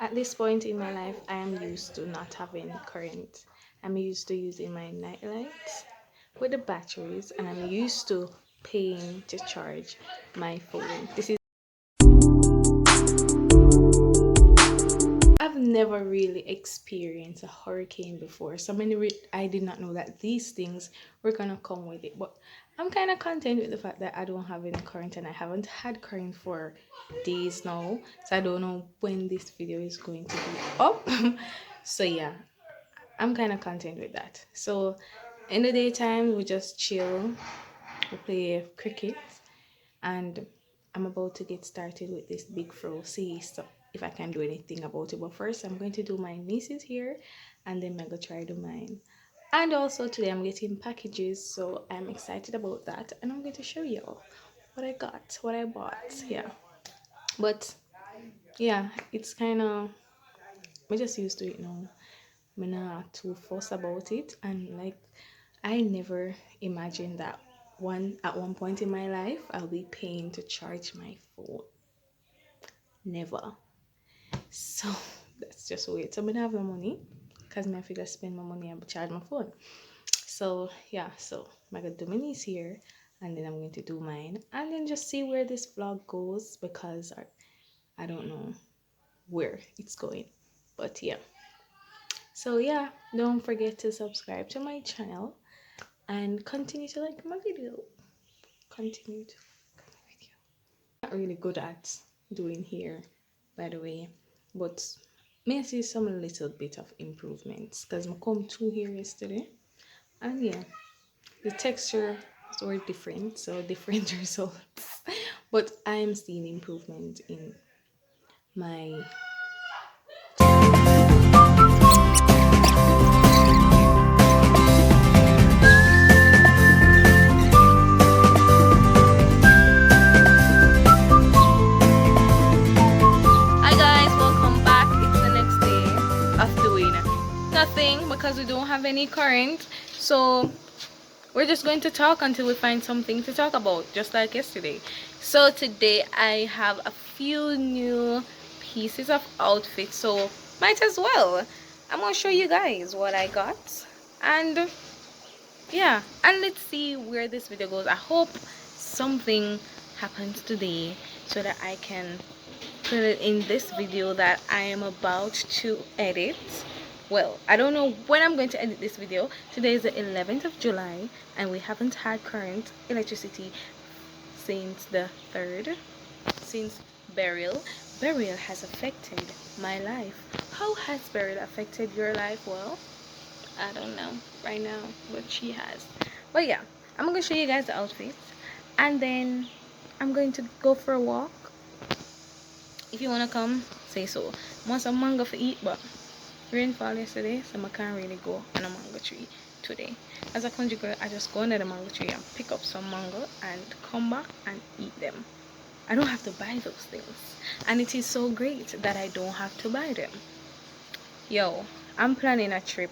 At this point in my life, I am used to not having current. I'm used to using my night lights with the batteries, and I'm used to paying to charge my phone. This is I've never really experienced a hurricane before, so I did not know that these things were gonna come with it. But I'm kind of content with the fact that I don't have any current, and I haven't had current for days now. So I don't know when this video is going to be up. So yeah, I'm kind of content with that. So in the daytime, we just chill, we play cricket, and I'm about to get started with this big fro. See so if I can do anything about it. But first, I'm going to do my niece's here, and then I'm gonna try to do mine. And also today I'm getting packages, so I'm excited about that, and I'm going to show you what I got, what I bought. Yeah, but yeah, it's kind of I'm just used to it now. I'm not too fussed about it, and like I never imagined that one point in my life I'll be paying to charge my phone. Never. So that's just weird. So I don't have no money because I figure spend my money and charge my phone. So yeah, so I'm gonna do my niece here, and then I'm going to do mine, and then just see where this vlog goes because I don't know where it's going. But yeah. So yeah, don't forget to subscribe to my channel and continue to like my video. Continue to like my video. Not really good at doing hair, by the way, but may see some little bit of improvements because I come to here yesterday, and yeah, the texture were different, so different results. But I'm seeing improvement in my. Hi guys, welcome back. It's the next day of doing nothing because we don't have any current. So we're just going to talk until we find something to talk about, just like yesterday. So today I have a few new pieces of outfits, so might as well. I'm gonna show you guys what I got, and yeah, and let's see where this video goes. I hope something happens today so that I can put it in this video that I am about to edit. Well, I don't know when I'm going to edit this video. Today is the 11th of July, and we haven't had current electricity since the 3rd, since Beryl. Beryl has affected my life. How has Beryl affected your life? Well, I don't know right now, but she has. But yeah, I'm going to show you guys the outfits, and then I'm going to go for a walk. If you wanna come, say so. Want some mango for eat, but rainfall yesterday, so I can't really go on a mango tree today. As a country girl, I just go under the mango tree and pick up some mango and come back and eat them. I don't have to buy those things, and it is so great that I don't have to buy them. Yo, I'm planning a trip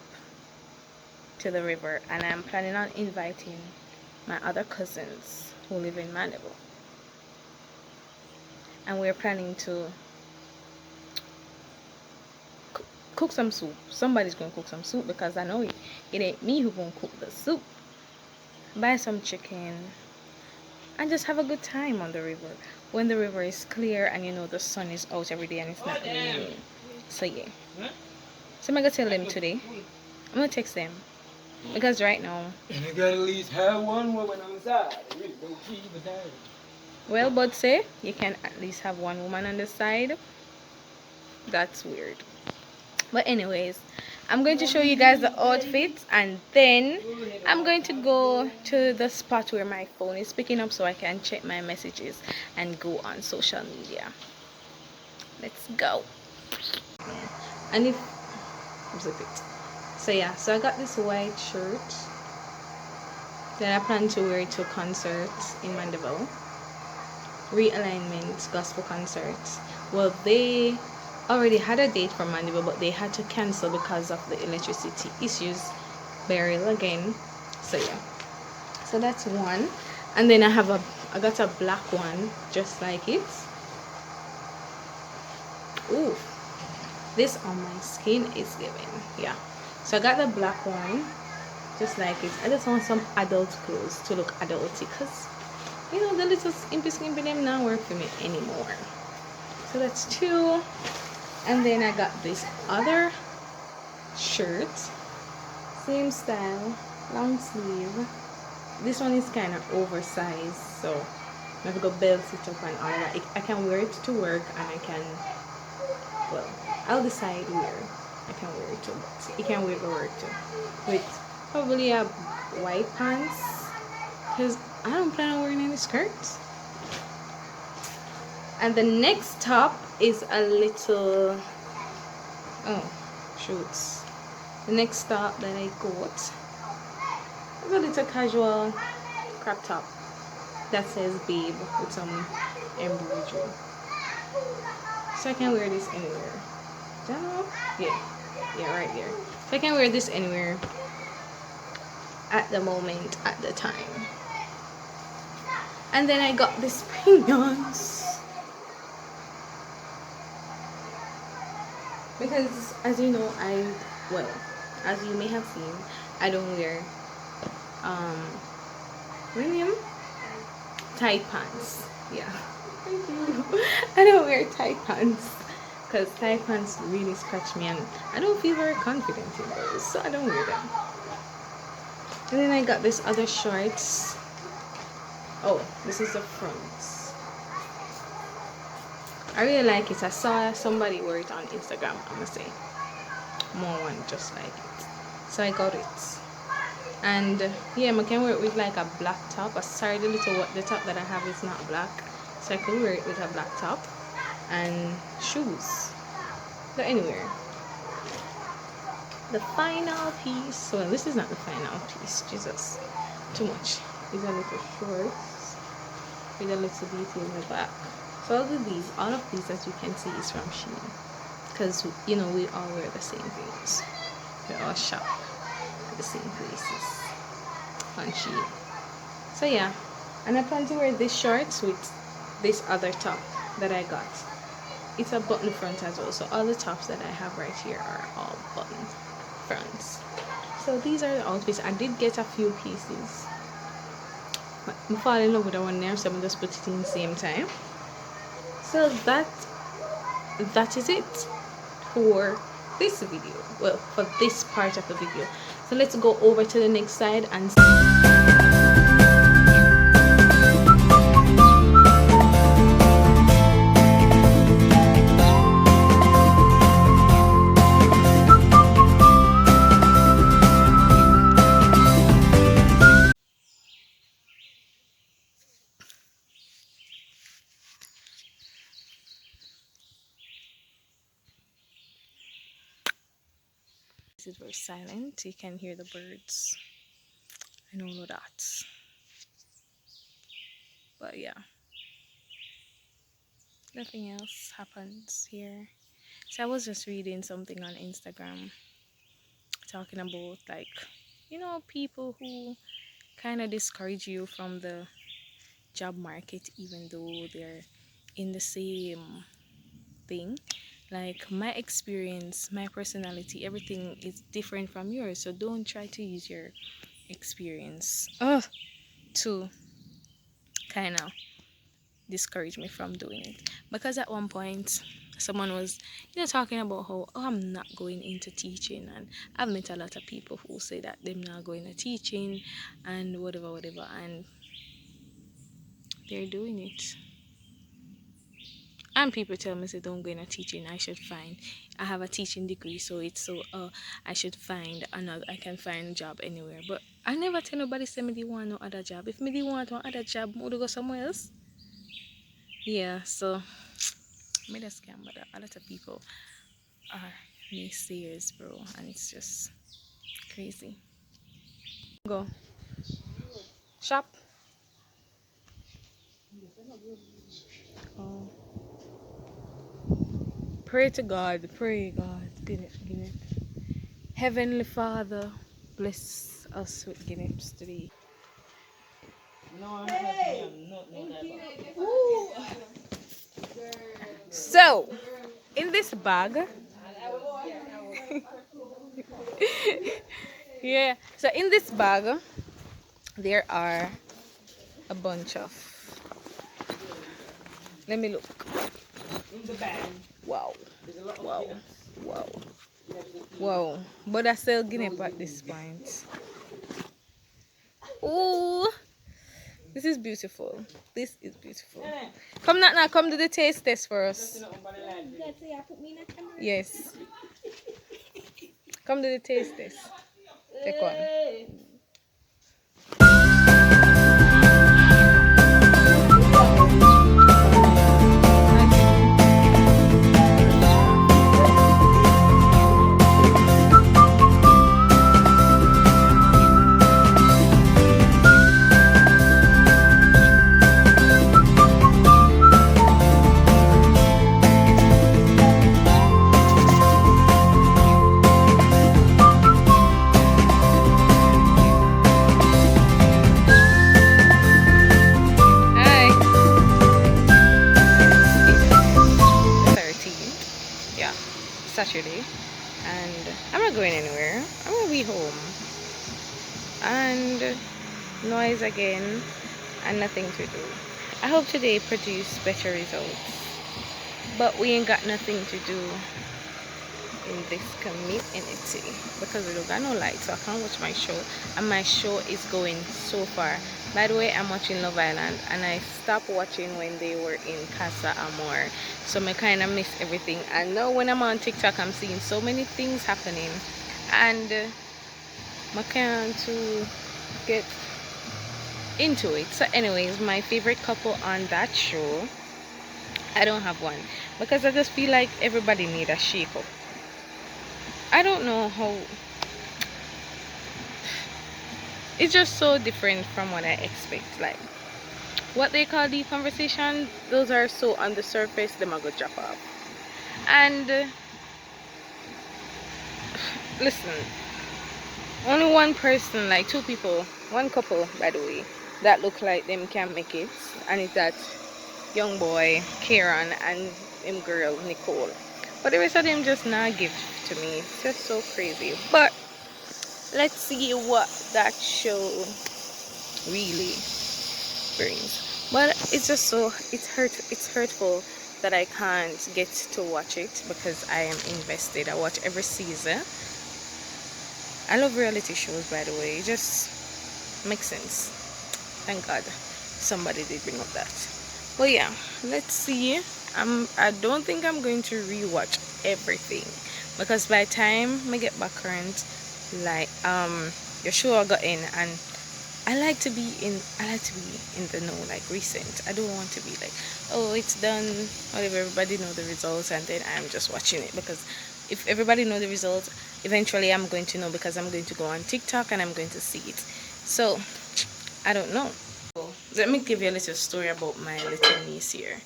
to the river, and I'm planning on inviting my other cousins who live in Mandeville, and we're planning to cook some soup. Somebody's gonna cook some soup because I know it ain't me who gonna cook the soup. Buy some chicken and just have a good time on the river when the river is clear and you know the sun is out every day and it's not raining. So yeah, so I'm gonna tell them today. I'm gonna text them because right now, and you gotta at least have one woman on the side. well, but say you can at least have one woman on the side. That's weird. But anyways, I'm going to show you guys the outfits, and then I'm going to go to the spot where my phone is picking up so I can check my messages and go on social media. Let's go. And if zip it. So yeah, so I got this white shirt that I plan to wear to concerts in Mandeville. Realignment gospel concerts. Well, they already had a date for Mandeville, but they had to cancel because of the electricity issues. Beryl again. So yeah, so that's one, and then I got a black one just like it. Ooh, this on my skin is giving. Yeah. So I got the black one, just like it. I just want some adult clothes to look adulty, because the little skimpy them not work for me anymore. So that's two. And then I got this other shirt, same style, long sleeve. This one is kind of oversized, so I have to go belt it up and all that. I can wear it to work, and I can, well, I'll decide where I can wear it to. But you can wear it to work too, with probably a white pants, because I don't plan on wearing any skirts. And the next top is a little, oh, shoots. The next top that I got is a little casual crop top that says babe with some embroidery. So I can wear this anywhere. Down? Yeah, right there. So I can wear this anywhere at the moment, at the time. And then I got this pinions, because as you know, as you may have seen, I don't wear William, tight pants. Yeah. Thank you. I don't wear tight pants, because tight pants really scratch me, and I don't feel very confident in those, so I don't wear them. And then I got this other shorts. Oh, this is the front. I really like it. I saw somebody wear it on Instagram. I'm gonna say more one just like it, so I got it. And yeah, I can wear it with like a black top. Sorry, the top that I have is not black, so I could wear it with a black top and shoes. So anywhere. The final piece. Well, this is not the final piece. Jesus, too much. These are little shorts with a little detail in the back. So all of these, as you can see, is from Shein, because we all wear the same things. We all shop at the same places on Shein. So yeah, and I plan to wear these shorts with this other top that I got. It's a button front as well, so all the tops that I have right here are all button fronts. So these are the outfits. I did get a few pieces, but I'm falling in love with the one there, so I'm just put it in the same time. So that is it for this video. Well, for this part of the video. So let's go over to the next side and this is very silent. You can hear the birds and all of that. But yeah, nothing else happens here. So I was just reading something on Instagram talking about, like, people who kind of discourage you from the job market, even though they're in the same thing. Like, my experience, my personality, everything is different from yours, so don't try to use your experience to kind of discourage me from doing it. Because at one point someone was talking about how, oh, I'm not going into teaching, and I've met a lot of people who say that they're not going to teaching and whatever, and they're doing it. And people tell me, say, don't go into teaching, I have a teaching degree, so it's so I should find another, I can find a job anywhere. But I never tell nobody say me they want no other job. If me they want one other job, I would go somewhere else. Yeah, so I made a scam, but a lot of people are naysayers, bro, and it's just crazy. Go shop. Oh. Pray to God, pray God, get it. Heavenly Father, bless us with Guinness today. So, in this bag, Yeah. So in this bag, there are a bunch of. Let me look. In the bag, Wow. there's a lot of Wow. peanuts. Wow. Electricity. Wow. But I still guinea at this point. Oh, this is beautiful. This is beautiful. Come now, come do the taste test for us. Yes. Come do the taste test. Take one. Hi. 13th. Yeah. Saturday. And I'm not going anywhere. I'm gonna be home. And noise again and nothing to do. I hope today produce better results. But we ain't got nothing to do in this community because we don't got no light, so I can't watch my show, and my show is going so far. By the way, I'm watching Love Island, and I stopped watching when they were in Casa Amor, so I kind of miss everything. And now when I'm on TikTok, I'm seeing so many things happening, and I can't to get into it. So anyways, my favorite couple on that show, I don't have one because I just feel like everybody need a shake up. I don't know how. It's just so different from what I expect. Like what they call deep conversation, those are so on the surface, them are go drop off. And listen, only one person, like two people, one couple by the way, that look like them can make it, and it's that young boy Kieran and him girl Nicole. But the rest of them just not give to me. It's just so crazy. But let's see what that show really brings. But it's just so it's hurtful that I can't get to watch it because I am invested. I watch every season. I love reality shows, by the way. It just makes sense. Thank God somebody did bring up that. But yeah, let's see. I don't think I'm going to rewatch everything because by the time I get back current, like your show I got in, and I like to be in the know, like recent. I don't want to be like, oh, it's done, whatever, everybody know the results, and then I'm just watching it. Because if everybody know the results, eventually I'm going to know because I'm going to go on TikTok and I'm going to see it. So I don't know. Let me give you a little story about my little niece here.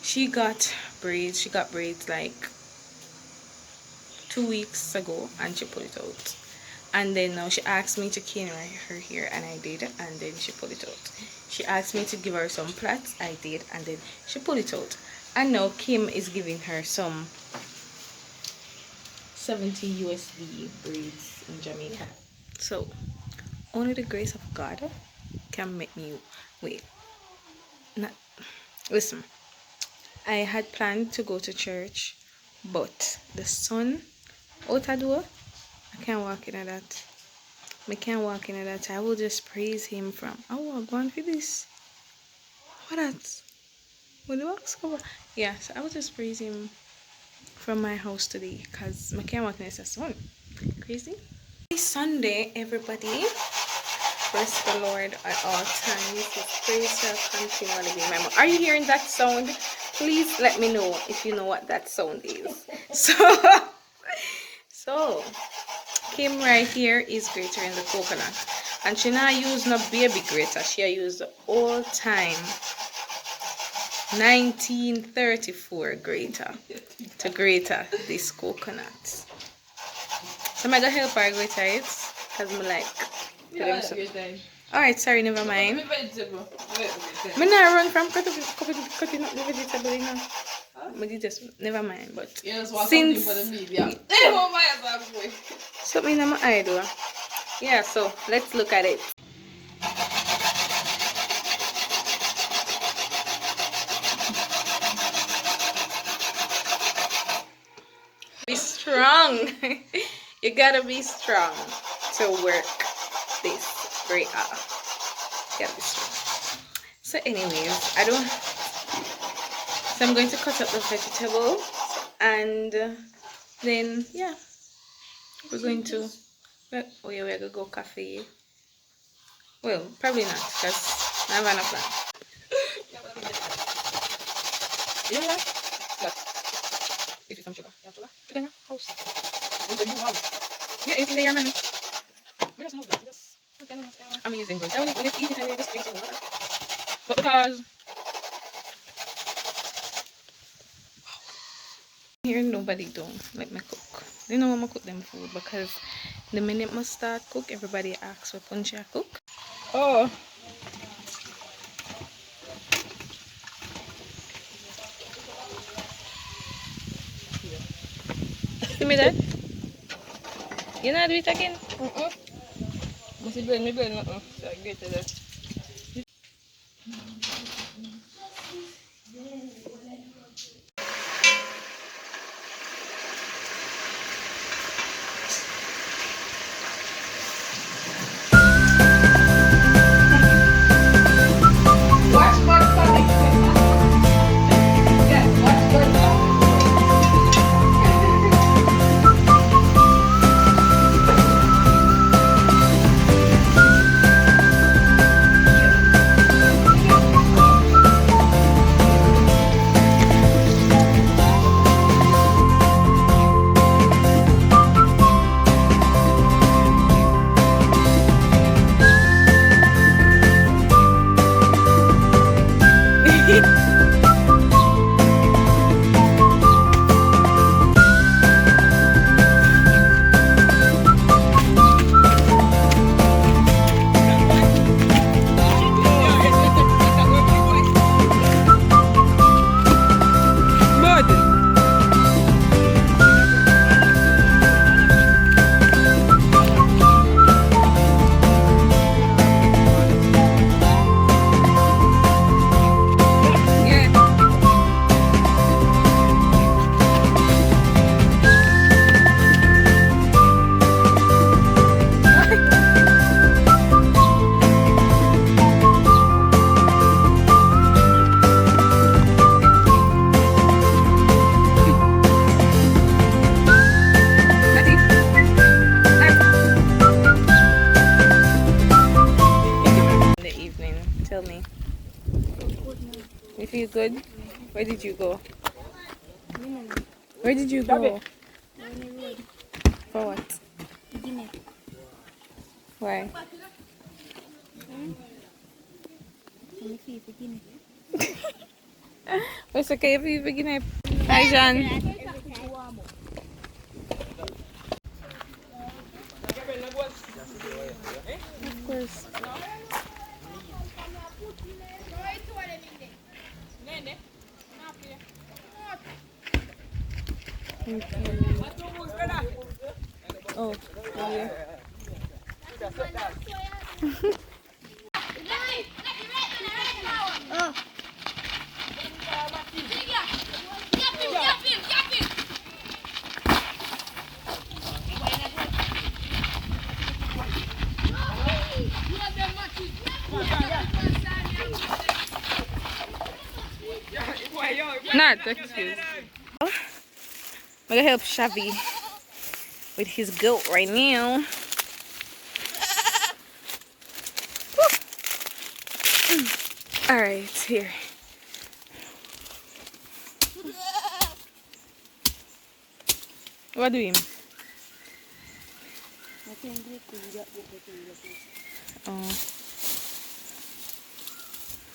She got braids. She got braids like 2 weeks ago, and she pulled it out. And then now she asked me to cane her hair, and I did, and then she pulled it out. She asked me to give her some plaits, I did, and then she pulled it out. And now Kim is giving her some 70 USD braids in Jamaica. So only the grace of God can make me wait. Not, listen, I had planned to go to church, but the sun out the door, I can't walk in that. I can't walk in that. I will just praise him from. Oh, I'm going for this. What that? When the box cover? Yeah, so I will just praise him from my house today because I can't walk in the sun. Crazy. Happy Sunday, everybody. Bless the Lord at all times. His praise shall continually be in my mouth. Are you hearing that sound? Please let me know if you know what that sound is. So Kim right here is grating the coconut, and she not use no baby grater. She use the old time 1934 grater to grate this coconut. So I'm gonna help her grate it because I'm like. Alright, sorry, never mind. I'm not run from cutting up the vegetable, you know. But you just never mind. But You just want since something for the media. Oh my God, boy. something I'm idol. Yeah, so let's look at it. Be strong. You gotta be strong to work this great art. Gotta be strong. So anyways, I don't so I'm going to cut up the vegetable and then yeah, we're going to oh yeah, we're gonna go cafe. Well, probably not because I have an plan. You know what? Look, this is some sugar. You have sugar? Sugar in your house. Yeah, it's in there, man. I'm using good. I will just eat it and then just drink some water. But because here nobody don't let me cook. They know I'm gonna cook them food because the minute I start cook, everybody asks for punch I cook. Oh. Give me that. You know how to do it again? Must be blend, me blend nothing. So I get to that. Watch my stomach. Yeah, watch my stomach. In the evening, tell me. You feel good? Where did you go? Where did you go? For what? Why? It's okay if you begin it. Hi, John. Of course. Thank you. Oh, yeah. Not excuse. I'm gonna help Shavi with his goat right now. Alright, here. What do you mean? Oh.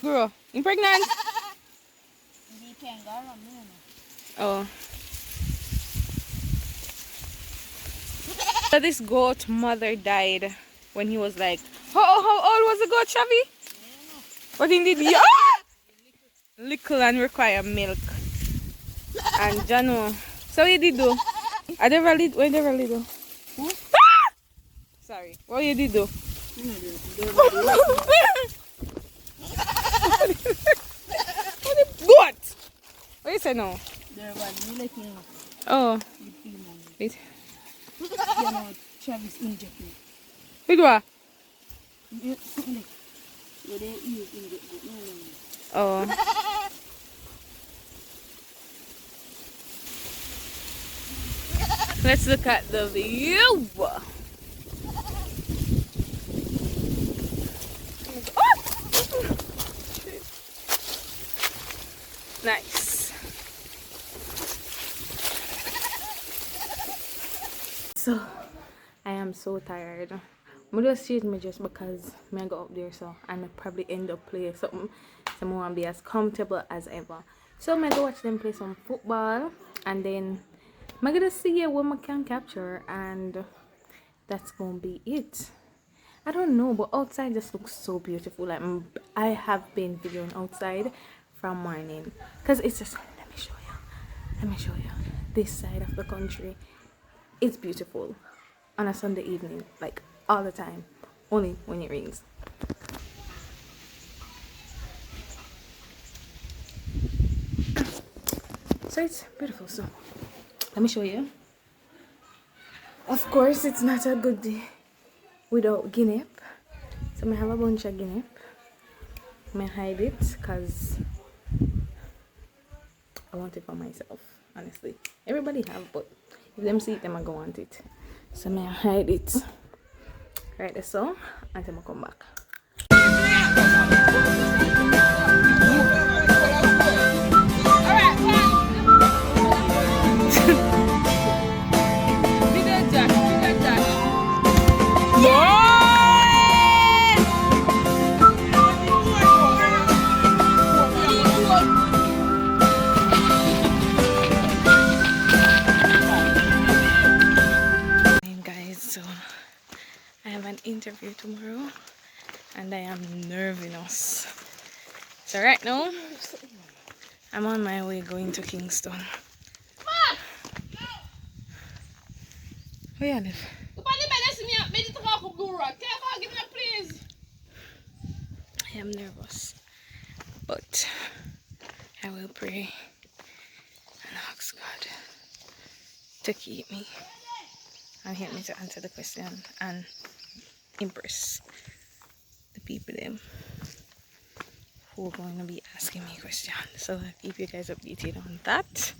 Girl, you pregnant? Oh. So this goat mother died when he was like, how old was the goat, Shavi? What he did? Yeah! Little and require milk. And Jano. So what you did do? I never lead. What never lead do? Huh? Sorry. What you did do? You know, What? What you say now? Oh. Wait. Travis injected. Wait what? Oh. Let's look at the view. Nice. So, I am so tired. I just change me just because I go up there so and I probably end up playing something so I won't be as comfortable as ever. So I go watch them play some football and then I'm gonna see what I can capture and that's gonna be it. I don't know, but outside just looks so beautiful. Like I have been videoing outside from morning because it's just let me show you this side of the country. It's beautiful on a Sunday evening, like all the time, only when it rains. So it's beautiful. So let me show you. Of course, it's not a good day without guinea. So I have a bunch of guinea. I hide it because I want it for myself. Honestly, everybody have, but if them see it, them I go want it. So I hide it right there so until I come back. Interview tomorrow and I am nervous. So right now I'm on my way going to Kingston. Where you live? I am nervous, but I will pray and ask God to keep me and help me to answer the question and impress the people them who are going to be asking me questions. So I'll keep you guys updated on that.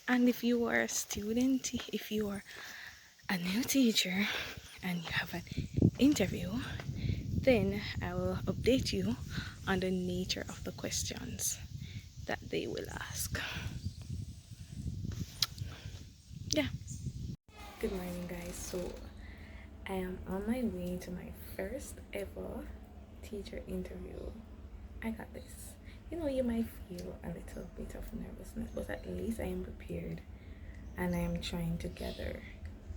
And if you are a student, if you are a new teacher and you have an interview, then I will update you on the nature of the questions that they will ask. Yeah. Good morning guys. So I am on my way to my first ever teacher interview. I got this. You know, you might feel a little bit of nervousness, but at least I am prepared and I am trying to gather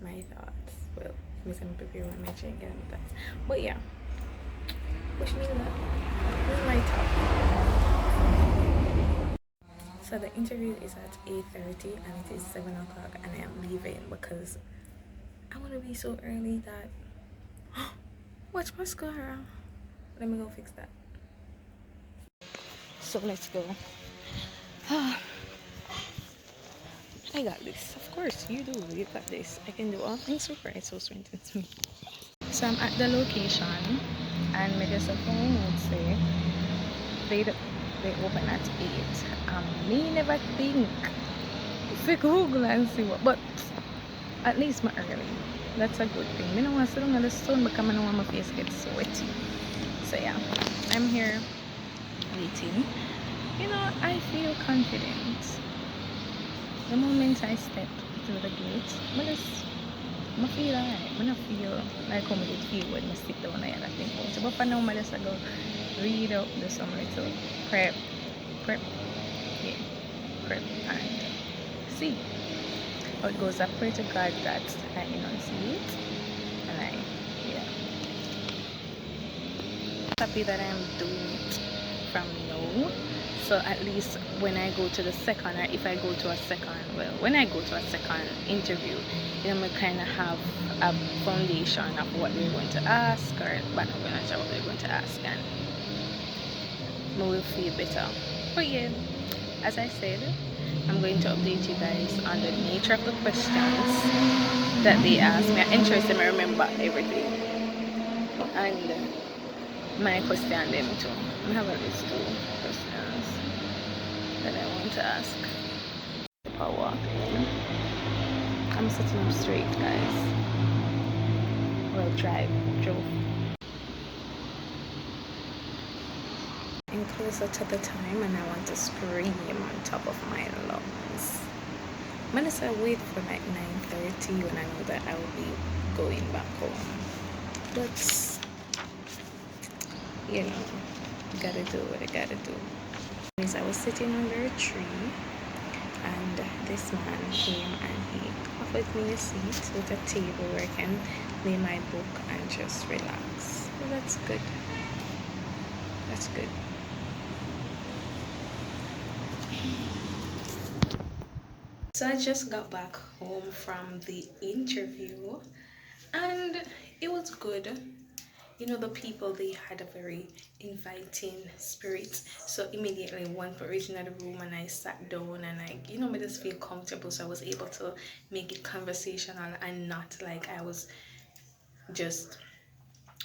my thoughts. Well, I'm prepared when I try to gather my thoughts. But yeah, wish me luck. This is my top. So the interview is at 8:30 and it is 7 o'clock and I am leaving because I want to be so early that watch mascara. Let me go fix that. So let's go. I got this. Of course you do. You got this. I can do all things with Christ who strengthens me. So I'm at the location and me just a phone would say they open at 8. Me never think if we Google and see what, but at least my early. That's a good thing. I don't want to sit on the sun because I don't want my face get sweaty. So yeah, I'm here waiting. You know, I feel confident. The moment I step through the gate, I feel alright. I don't feel like how I did feel when I sit down and I think about it. But for now, I just go read up, do some little prep, and see how it goes. I pray to God that I enunciate and happy that I'm doing it from now. So at least when I go to the second, or if I go to a second, well, when I go to a second interview, then I kind of have a foundation of what they're going to ask, or but I'm going to what they're going to ask, and I will feel better. But yeah, as I said, I'm going to update you guys on the nature of the questions that they ask me. I'm interested in remember everything. And my question them too. I have at least two questions that I want to ask. If I walk in. I'm sitting up straight, guys. Well, drove. I'm closer to the time and I want to scream on top of my lungs. I'm gonna say wait for like 9:30 when I know that I will be going back home. But you know, gotta do what I gotta do. I was sitting under a tree and this man came and he offered me a seat with a table where I can lay my book and just relax. So that's good. That's good. So I just got back home from the interview and it was good. You know, the people, they had a very inviting spirit. So immediately one person in the room and I sat down and I just feel comfortable. So I was able to make it conversational and not like I was just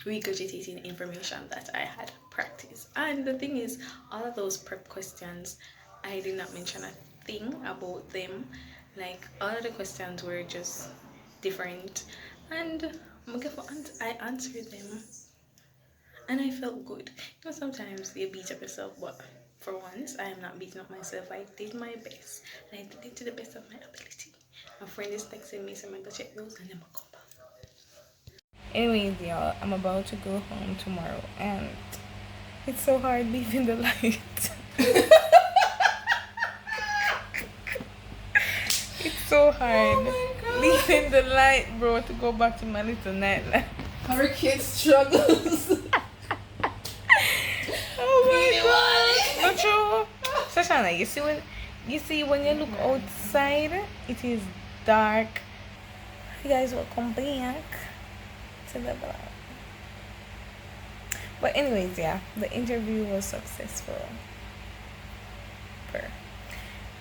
regurgitating information that I had practiced. And the thing is, all of those prep questions, I did not mention a thing about them. Like all of the questions were just different, and I answered them, and I felt good. Sometimes you beat up yourself, but for once, I am not beating up myself. I did my best, and I did it to the best of my ability. My friend is texting me, so I'm gonna check those, and then I'll come back. Anyways, y'all, I'm about to go home tomorrow, and it's so hard leaving the light. It's so hard leaving the light, bro, to go back to my little nightlife. Hurricane struggles. Oh my god! Not true. Sashana, you see when you look outside, it is dark. You guys will come back to the vlog. But anyways, yeah, the interview was successful.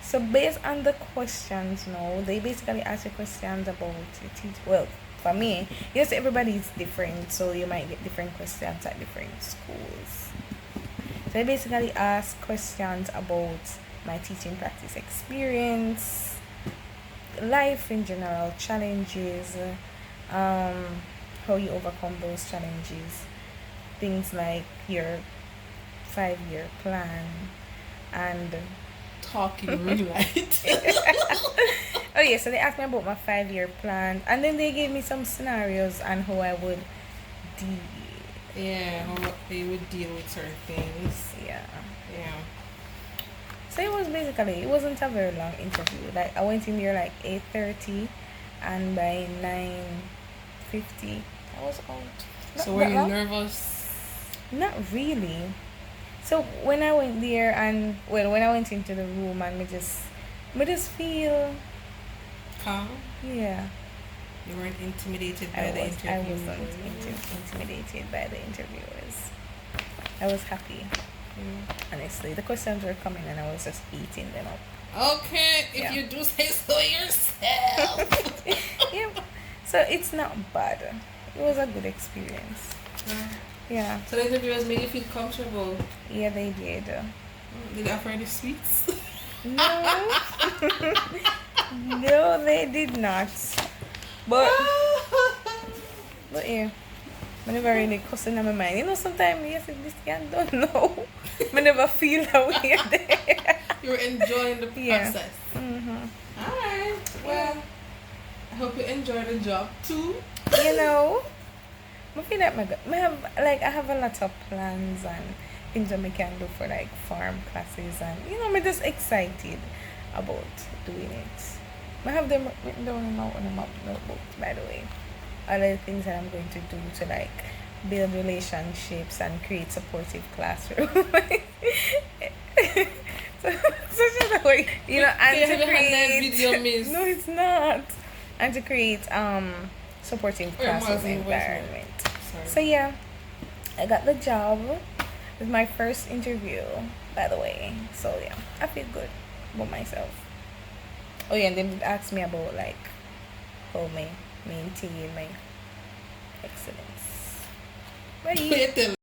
So based on the questions, they basically ask you questions about your teacher. Well, for me, yes, everybody is different, so you might get different questions at different schools. So I basically ask questions about my teaching practice experience, life in general, challenges, how you overcome those challenges, things like your 5-year plan, and Talking really light. oh yeah, so they asked me about my 5-year plan, and then they gave me some scenarios on how I would deal. Yeah, how they would deal with certain things. Yeah. Yeah. So it wasn't a very long interview. Like I went in there like 8:30, and by 9:50 I was out. So were you nervous? Not really. So when I went there and when I went into the room and me just feel Calm? Yeah. You weren't intimidated by the interview? I wasn't intimidated by the interviewers. I was happy. Honestly, the questions were coming and I was just eating them up. Okay, if you do say so yourself. Yeah. So it's not bad. It was a good experience. Yeah. So the interviewers made you feel comfortable? Yeah, they did. Did they offer any sweets? No. No, they did not. But yeah. I never really cussing in my mind. Sometimes yes, this guy don't know. I never feel that way there. You were enjoying the process. Mm-hmm. Alright. Well, I hope you enjoy the job too. I feel like I have a lot of plans and things that I can do for like farm classes, and I'm just excited about doing it. I have them written down in my notebook, by the way. All the things that I'm going to do to like build relationships and create supportive classroom. Such a way, and Okay, to have you had that create. video, miss? No, it's not. And to create supportive Oh, yeah, classroom Martin, voice note. environment. Sorry. So yeah, I got the job. It was my first interview, by the way. So yeah, I feel good about myself. Oh yeah, and then asked me about like how my maintain my excellence. Bye. Wait till